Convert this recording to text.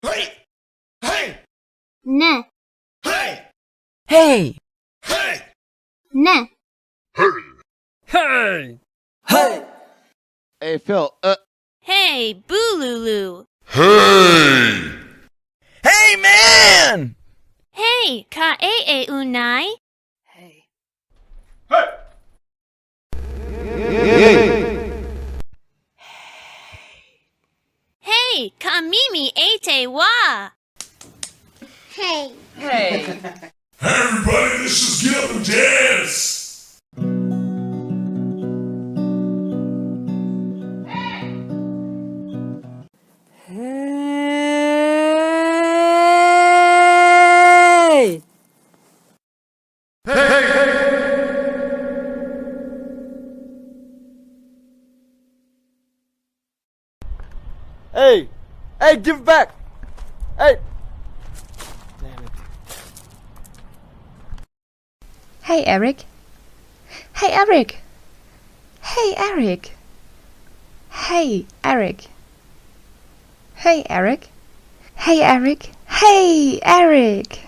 Hey! Hey! Ne. Hey! Hey! Hey! Ne. Hey! Hey! Hey, Phil, Hey, Boolulu. Hey! Hey, man! Hey, ka unai. Hey. Hey! Hey, ka mimi ete wa. Hey. Hey! Everybody, let's just get up and dance! Hey! hey! Hey, give it back! Hey! Damn it. Hey, Eric. Hey, Eric. Hey, Eric. Hey, Eric. Hey, Eric. Hey, Eric. Hey, Eric.